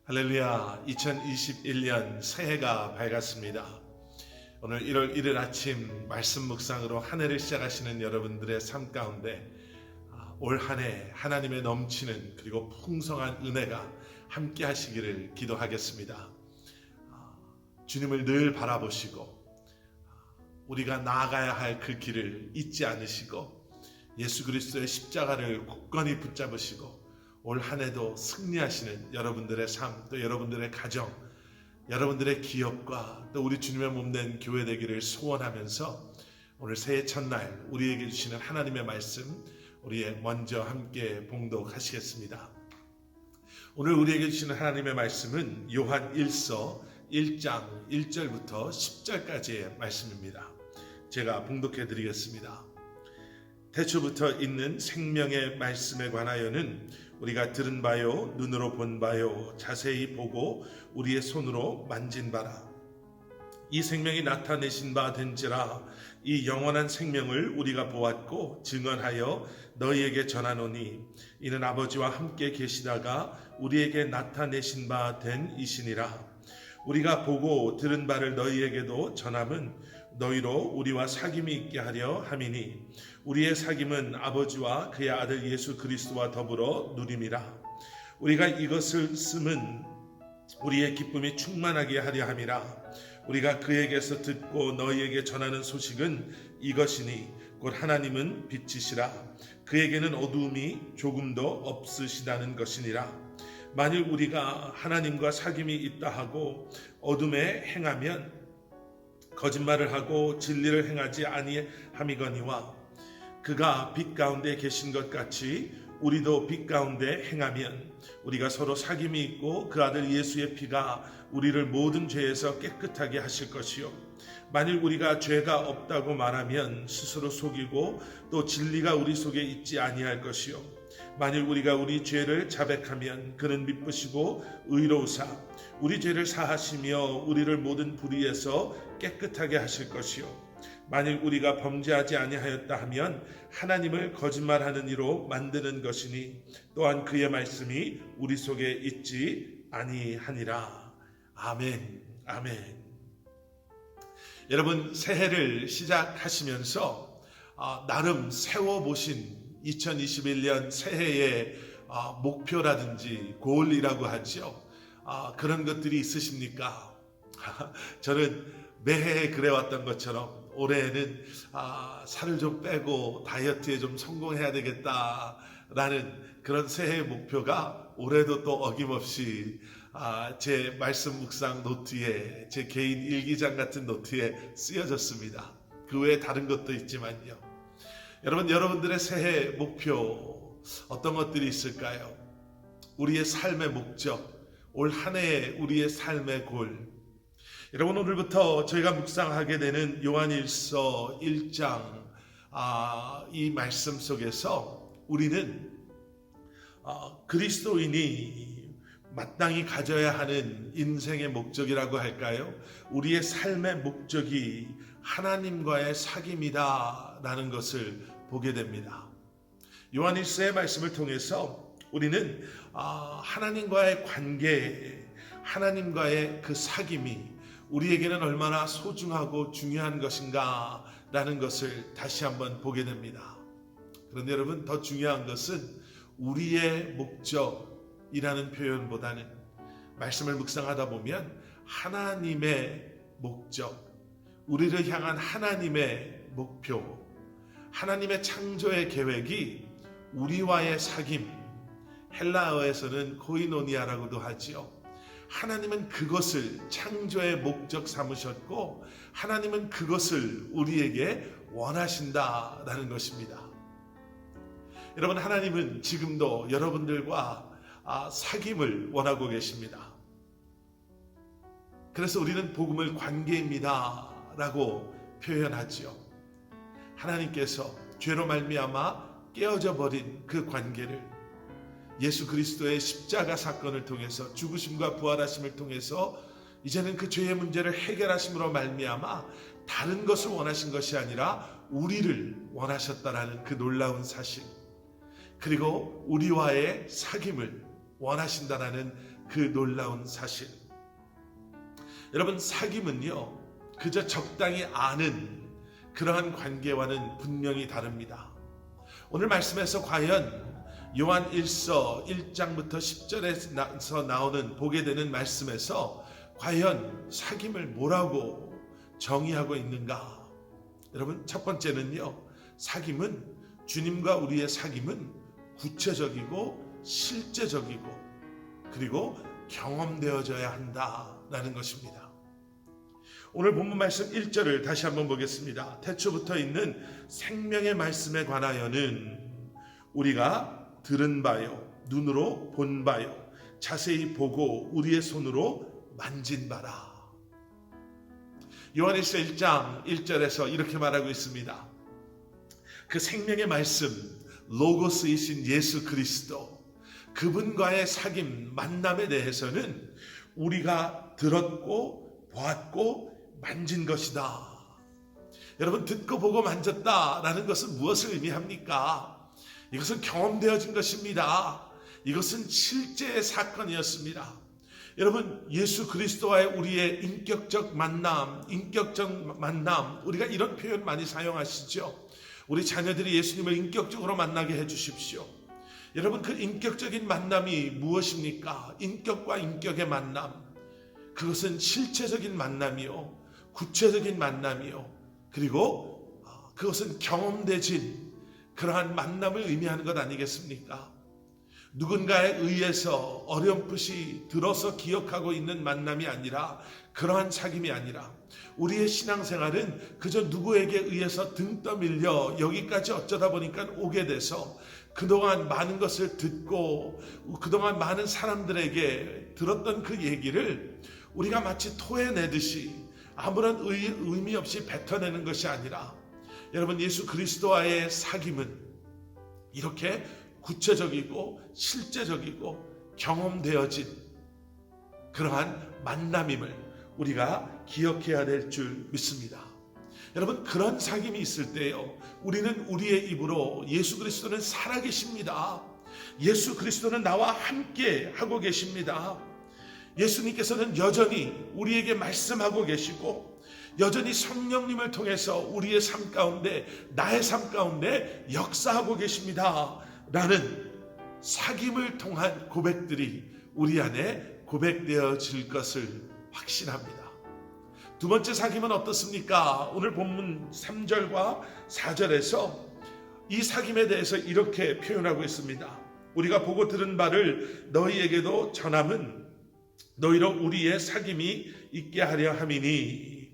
할렐루야. 2021년 새해가 밝았습니다. 오늘 1월 1일 아침 말씀 묵상으로 한 해를 시작하시는 여러분들의 삶 가운데 올 한 해 하나님의 넘치는 그리고 풍성한 은혜가 함께 하시기를 기도하겠습니다. 주님을 늘 바라보시고 우리가 나아가야 할 그 길을 잊지 않으시고 예수 그리스도의 십자가를 굳건히 붙잡으시고 올 한 해도 승리하시는 여러분들의 삶, 또 여러분들의 가정, 여러분들의 기업과 또 우리 주님의 몸된 교회 되기를 소원하면서 오늘 새해 첫날 우리에게 주시는 하나님의 말씀 우리 먼저 함께 봉독하시겠습니다. 오늘 우리에게 주시는 하나님의 말씀은 요한 1서 1장 1절부터 10절까지의 말씀입니다. 제가 봉독해 드리겠습니다. 태초부터 있는 생명의 말씀에 관하여는 우리가 들은 바요, 눈으로 본 바요, 자세히 보고 우리의 손으로 만진 바라. 이 생명이 나타내신 바 된지라. 이 영원한 생명을 우리가 보았고 증언하여 너희에게 전하노니 이는 아버지와 함께 계시다가 우리에게 나타내신 바 된 이시니라. 우리가 보고 들은 바를 너희에게도 전함은 너희로 우리와 사귐이 있게 하려 함이니 우리의 사귐은 아버지와 그의 아들 예수 그리스도와 더불어 누림이라. 우리가 이것을 쓰면 우리의 기쁨이 충만하게 하려 함이라. 우리가 그에게서 듣고 너희에게 전하는 소식은 이것이니 곧 하나님은 빛이시라. 그에게는 어두움이 조금도 없으시다는 것이니라. 만일 우리가 하나님과 사귐이 있다 하고 어둠에 행하면 거짓말을 하고 진리를 행하지 아니함이거니와 그가 빛 가운데 계신 것 같이 우리도 빛 가운데 행하면 우리가 서로 사귐이 있고 그 아들 예수의 피가 우리를 모든 죄에서 깨끗하게 하실 것이요 만일 우리가 죄가 없다고 말하면 스스로 속이고 또 진리가 우리 속에 있지 아니할 것이요 만일 우리가 우리 죄를 자백하면 그는 미쁘시고 의로우사 우리 죄를 사하시며 우리를 모든 불의에서 깨끗하게 하실 것이요 만일 우리가 범죄하지 아니하였다 하면 하나님을 거짓말하는 이로 만드는 것이니 또한 그의 말씀이 우리 속에 있지 아니하니라. 아멘. 아멘. 여러분 새해를 시작하시면서 나름 세워보신 2021년 새해의 목표라든지 고울이라고 하죠. 그런 것들이 있으십니까? 저는 매해 그래왔던 것처럼 올해에는 살을 좀 빼고 다이어트에 좀 성공해야 되겠다라는 그런 새해의 목표가 올해도 또 어김없이 제 말씀 묵상 노트에 제 개인 일기장 같은 노트에 쓰여졌습니다. 그 외에 다른 것도 있지만요. 여러분들의 새해 목표 어떤 것들이 있을까요? 우리의 삶의 목적, 올 한 해의 우리의 삶의 골. 여러분 오늘부터 저희가 묵상하게 되는 요한일서 1장 이 말씀 속에서 우리는 그리스도인이 마땅히 가져야 하는 인생의 목적이라고 할까요? 우리의 삶의 목적이 하나님과의 사귐이다 라는 것을 보게 됩니다. 요한일서의 말씀을 통해서 우리는 하나님과의 관계, 하나님과의 그 사귐이 우리에게는 얼마나 소중하고 중요한 것인가 라는 것을 다시 한번 보게 됩니다. 그런데 여러분 더 중요한 것은 우리의 목적이라는 표현보다는 말씀을 묵상하다 보면 하나님의 목적, 우리를 향한 하나님의 목표, 하나님의 창조의 계획이 우리와의 사귐, 헬라어에서는 코이노니아라고도 하지요. 하나님은 그것을 창조의 목적 삼으셨고 하나님은 그것을 우리에게 원하신다라는 것입니다. 여러분 하나님은 지금도 여러분들과 사귐을 원하고 계십니다. 그래서 우리는 복음을 관계입니다 라고 표현하지요. 하나님께서 죄로 말미암아 깨어져 버린 그 관계를 예수 그리스도의 십자가 사건을 통해서 죽으심과 부활하심을 통해서 이제는 그 죄의 문제를 해결하심으로 말미암아 다른 것을 원하신 것이 아니라 우리를 원하셨다라는 그 놀라운 사실, 그리고 우리와의 사귐을 원하신다라는 그 놀라운 사실. 여러분, 사귐은요 그저 적당히 아는 그러한 관계와는 분명히 다릅니다. 오늘 말씀에서 과연 요한 1서 1장부터 10절에서 나오는 보게 되는 말씀에서 과연 사귐을 뭐라고 정의하고 있는가? 여러분, 첫 번째는요, 사귐은, 주님과 우리의 사귐은 구체적이고 실제적이고 그리고 경험되어져야 한다라는 것입니다. 오늘 본문 말씀 1절을 다시 한번 보겠습니다. 태초부터 있는 생명의 말씀에 관하여는 우리가 들은 바요, 눈으로 본 바요, 자세히 보고 우리의 손으로 만진 바라. 요한일서 1장 1절에서 이렇게 말하고 있습니다. 그 생명의 말씀, 로고스이신 예수 그리스도, 그분과의 사귐, 만남에 대해서는 우리가 들었고 보았고 만진 것이다. 여러분, 듣고 보고 만졌다라는 것은 무엇을 의미합니까? 이것은 경험되어진 것입니다. 이것은 실제의 사건이었습니다. 여러분, 예수 그리스도와의 우리의 인격적 만남, 우리가 이런 표현 많이 사용하시죠. 우리 자녀들이 예수님을 인격적으로 만나게 해주십시오. 여러분, 그 인격적인 만남이 무엇입니까? 인격과 인격의 만남, 그것은 실체적인 만남이요, 구체적인 만남이요, 그리고 그것은 경험되진 그러한 만남을 의미하는 것 아니겠습니까? 누군가에 의해서 어렴풋이 들어서 기억하고 있는 만남이 아니라, 그러한 사귐이 아니라, 우리의 신앙생활은 그저 누구에게 의해서 등 떠밀려 여기까지 어쩌다 보니까 오게 돼서 그동안 많은 것을 듣고 그동안 많은 사람들에게 들었던 그 얘기를 우리가 마치 토해내듯이 아무런 의미 없이 뱉어내는 것이 아니라, 여러분, 예수 그리스도와의 사귐은 이렇게 구체적이고 실제적이고 경험되어진 그러한 만남임을 우리가 기억해야 될 줄 믿습니다. 여러분, 그런 사귐이 있을 때요, 우리는 우리의 입으로 예수 그리스도는 살아계십니다, 예수 그리스도는 나와 함께 하고 계십니다, 예수님께서는 여전히 우리에게 말씀하고 계시고 여전히 성령님을 통해서 우리의 삶 가운데, 나의 삶 가운데 역사하고 계십니다 라는 사귐을 통한 고백들이 우리 안에 고백되어질 것을 확신합니다. 두 번째 사귐은 어떻습니까? 오늘 본문 3절과 4절에서 이 사귐에 대해서 이렇게 표현하고 있습니다. 우리가 보고 들은 바를 너희에게도 전함은 너희로 우리의 사귐이 있게 하려 함이니,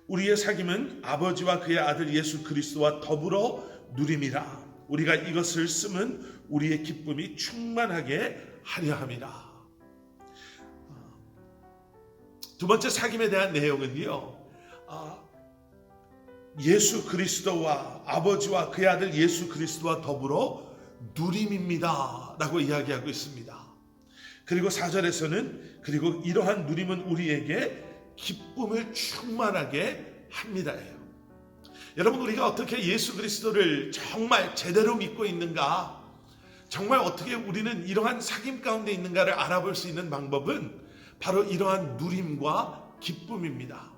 우리의 사귐은 아버지와 그의 아들 예수 그리스도와 더불어 누림이라. 우리가 이것을 쓰면 우리의 기쁨이 충만하게 하려 함이라. 두 번째 사귐에 대한 내용은요, 예수 그리스도와 아버지와 그의 아들 예수 그리스도와 더불어 누림입니다 라고 이야기하고 있습니다. 그리고 4절에서는 그리고 이러한 누림은 우리에게 기쁨을 충만하게 합니다예요. 여러분, 우리가 어떻게 예수 그리스도를 정말 제대로 믿고 있는가, 정말 어떻게 우리는 이러한 사귐 가운데 있는가를 알아볼 수 있는 방법은 바로 이러한 누림과 기쁨입니다.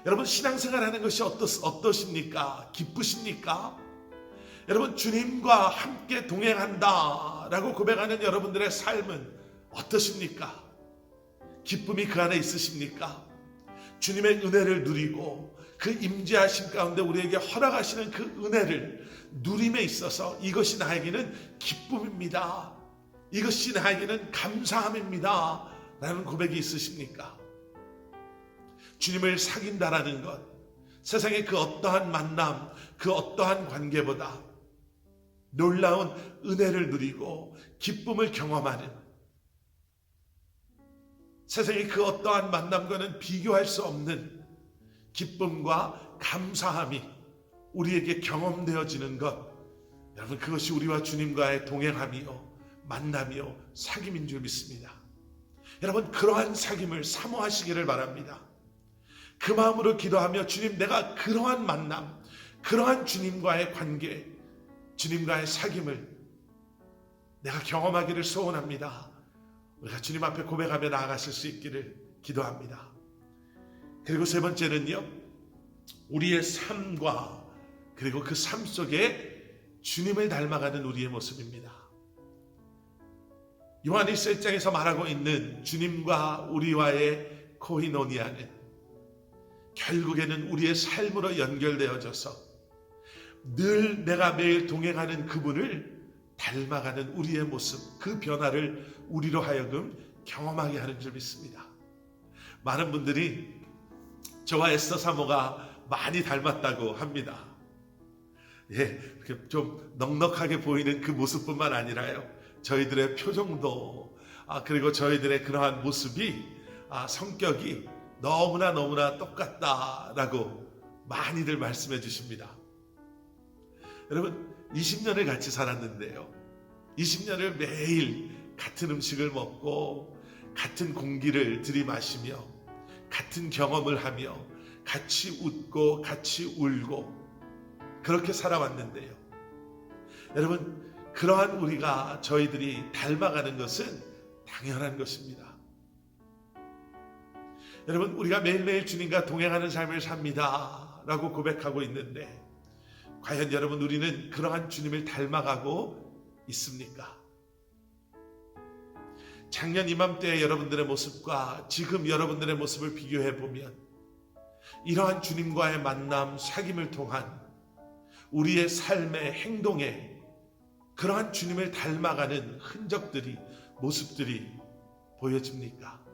여러분, 신앙생활하는 것이 어떠십니까? 기쁘십니까? 여러분, 주님과 함께 동행한다 라고 고백하는 여러분들의 삶은 어떠십니까? 기쁨이 그 안에 있으십니까? 주님의 은혜를 누리고 그 임재하심 가운데 우리에게 허락하시는 그 은혜를 누림에 있어서 이것이 나에게는 기쁨입니다, 이것이 나에게는 감사함입니다 라는 고백이 있으십니까? 주님을 사귄다라는 것, 세상의 그 어떠한 만남, 그 어떠한 관계보다 놀라운 은혜를 누리고 기쁨을 경험하는, 세상의 그 어떠한 만남과는 비교할 수 없는 기쁨과 감사함이 우리에게 경험되어지는 것, 여러분, 그것이 우리와 주님과의 동행함이요, 만남이요, 사귐인 줄 믿습니다. 여러분, 그러한 사귐을 사모하시기를 바랍니다. 그 마음으로 기도하며, 주님, 내가 그러한 만남, 그러한 주님과의 관계, 주님과의 사귐을 내가 경험하기를 소원합니다. 우리가 주님 앞에 고백하며 나아가실 수 있기를 기도합니다. 그리고 세 번째는요, 우리의 삶과 그리고 그 삶 속에 주님을 닮아가는 우리의 모습입니다. 요한일서 1장에서 말하고 있는 주님과 우리와의 코이노니아는 결국에는 우리의 삶으로 연결되어져서 늘 내가 매일 동행하는 그분을 닮아가는 우리의 모습, 그 변화를 우리로 하여금 경험하게 하는 줄 믿습니다. 많은 분들이 저와 에스더 사모가 많이 닮았다고 합니다. 좀 넉넉하게 보이는 그 모습뿐만 아니라요, 저희들의 표정도 그리고 저희들의 그러한 모습이 성격이 너무나 똑같다라고 많이들 말씀해 주십니다. 여러분 20년을 같이 살았는데요, 20년을 매일 같은 음식을 먹고 같은 공기를 들이마시며 같은 경험을 하며 같이 웃고 같이 울고 그렇게 살아왔는데요, 여러분 그러한 우리가 저희들이 닮아가는 것은 당연한 것입니다. 여러분 우리가 매일매일 주님과 동행하는 삶을 삽니다 라고 고백하고 있는데, 과연 여러분 우리는 그러한 주님을 닮아가고 있습니까? 작년 이맘때의 여러분들의 모습과 지금 여러분들의 모습을 비교해 보면 이러한 주님과의 만남, 사귐을 통한 우리의 삶의 행동에 그러한 주님을 닮아가는 흔적들이, 모습들이 보여집니까?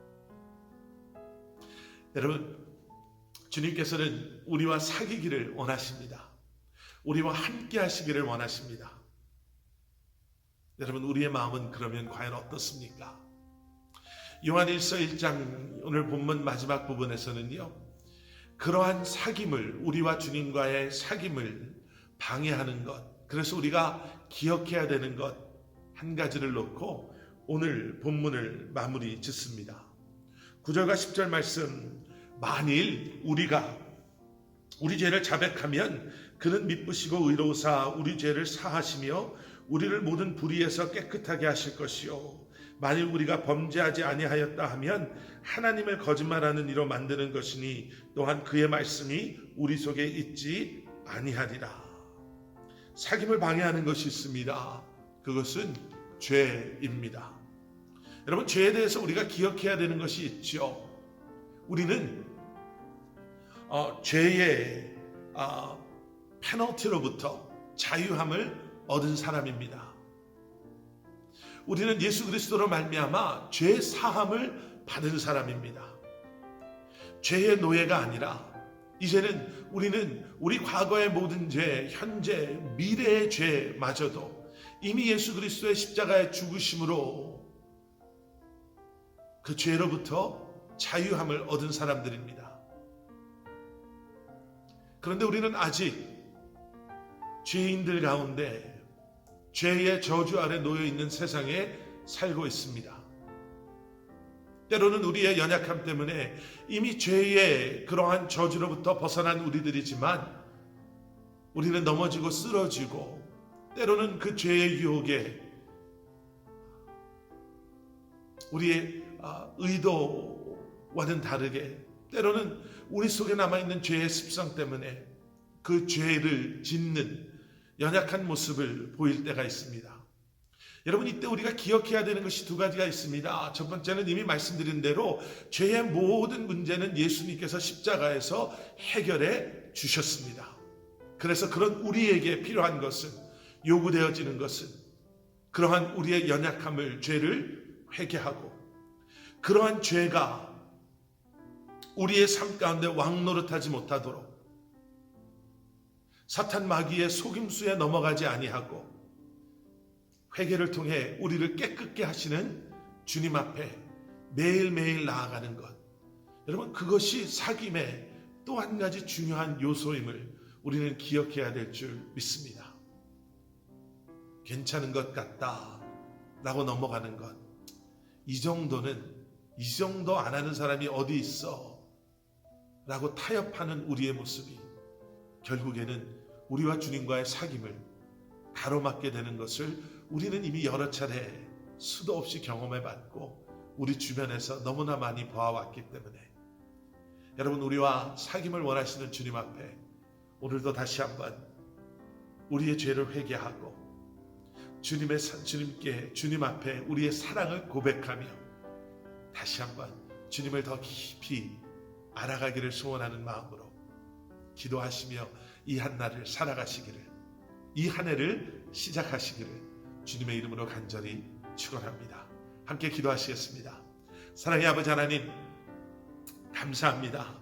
여러분, 주님께서는 우리와 사귀기를 원하십니다. 우리와 함께 하시기를 원하십니다. 여러분 우리의 마음은 그러면 과연 어떻습니까? 요한일서 1장 오늘 본문 마지막 부분에서는요, 그러한 사귐을, 우리와 주님과의 사귐을 방해하는 것, 그래서 우리가 기억해야 되는 것 한 가지를 놓고 오늘 본문을 마무리 짓습니다. 9절과 10절 말씀, 만일 우리가 우리 죄를 자백하면 그는 미쁘시고 의로우사 우리 죄를 사하시며 우리를 모든 불의에서 깨끗하게 하실 것이요, 만일 우리가 범죄하지 아니하였다 하면 하나님을 거짓말하는 이로 만드는 것이니 또한 그의 말씀이 우리 속에 있지 아니하리라. 사귐을 방해하는 것이 있습니다. 그것은 죄입니다. 여러분 죄에 대해서 우리가 기억해야 되는 것이 있죠. 우리는 죄의 페널티로부터 자유함을 얻은 사람입니다. 우리는 예수 그리스도로 말미암아 죄 사함을 받은 사람입니다. 죄의 노예가 아니라 이제는 우리는 우리 과거의 모든 죄, 현재, 미래의 죄마저도 이미 예수 그리스도의 십자가의 죽으심으로 그 죄로부터 자유함을 얻은 사람들입니다. 그런데 우리는 아직 죄인들 가운데 죄의 저주 아래 놓여 있는 세상에 살고 있습니다. 때로는 우리의 연약함 때문에 이미 죄의 그러한 저주로부터 벗어난 우리들이지만 우리는 넘어지고 쓰러지고, 때로는 그 죄의 유혹에 우리의 의도와는 다르게 때로는 우리 속에 남아있는 죄의 습성 때문에 그 죄를 짓는 연약한 모습을 보일 때가 있습니다. 여러분 이때 우리가 기억해야 되는 것이 두 가지가 있습니다. 첫 번째는 이미 말씀드린 대로 죄의 모든 문제는 예수님께서 십자가에서 해결해 주셨습니다. 그래서 그런 우리에게 필요한 것은, 요구되어지는 것은 그러한 우리의 연약함을, 죄를 회개하고 그러한 죄가 우리의 삶 가운데 왕노릇하지 못하도록 사탄 마귀의 속임수에 넘어가지 아니하고 회개를 통해 우리를 깨끗게 하시는 주님 앞에 매일매일 나아가는 것, 여러분 그것이 사귐의 또 한 가지 중요한 요소임을 우리는 기억해야 될 줄 믿습니다. 괜찮은 것 같다 라고 넘어가는 것, 이 정도 안 하는 사람이 어디 있어 라고 타협하는 우리의 모습이 결국에는 우리와 주님과의 사귐을 가로막게 되는 것을 우리는 이미 여러 차례 수도 없이 경험해봤고 우리 주변에서 너무나 많이 보아왔기 때문에 여러분, 우리와 사귐을 원하시는 주님 앞에 오늘도 다시 한번 우리의 죄를 회개하고 주님 앞에 우리의 사랑을 고백하며 다시 한번 주님을 더 깊이 알아가기를 소원하는 마음으로 기도하시며 이 한날을 살아가시기를, 이 한 해를 시작하시기를 주님의 이름으로 간절히 축원합니다. 함께 기도하시겠습니다. 사랑의 아버지 하나님, 감사합니다.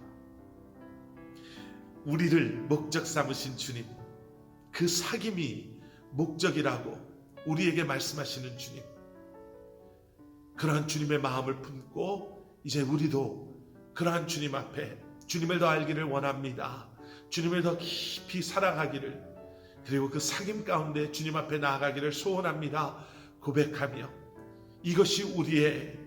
우리를 목적 삼으신 주님, 그 사귐이 목적이라고 우리에게 말씀하시는 주님, 그러한 주님의 마음을 품고 이제 우리도 그러한 주님 앞에 주님을 더 알기를 원합니다. 주님을 더 깊이 사랑하기를, 그리고 그 사귐 가운데 주님 앞에 나아가기를 소원합니다. 고백하며 이것이 우리의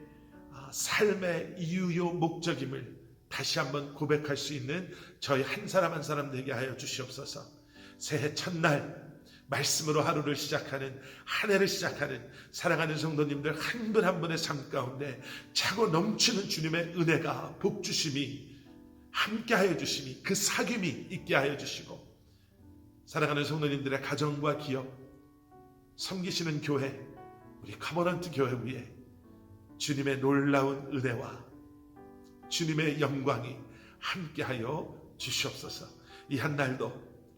삶의 이유요 목적임을 다시 한번 고백할 수 있는 저희 한 사람 한 사람 되게 하여 주시옵소서. 새해 첫날 말씀으로 하루를 시작하는, 한 해를 시작하는 사랑하는 성도님들 한 분 한 분의 삶 가운데 차고 넘치는 주님의 은혜가, 복주심이, 함께하여 주심이, 그 사귐이 있게 하여 주시고, 사랑하는 성도님들의 가정과 기업, 섬기시는 교회, 우리 커버넌트 교회 위에 주님의 놀라운 은혜와 주님의 영광이 함께하여 주시옵소서. 이 한날도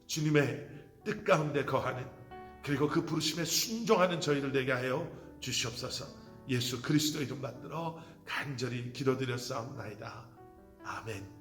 주님의 뜻 가운데 거하는, 그리고 그 부르심에 순종하는 저희들 되게 하여 주시옵소서. 예수 그리스도 이름 받들어 간절히 기도드렸사옵나이다. 아멘.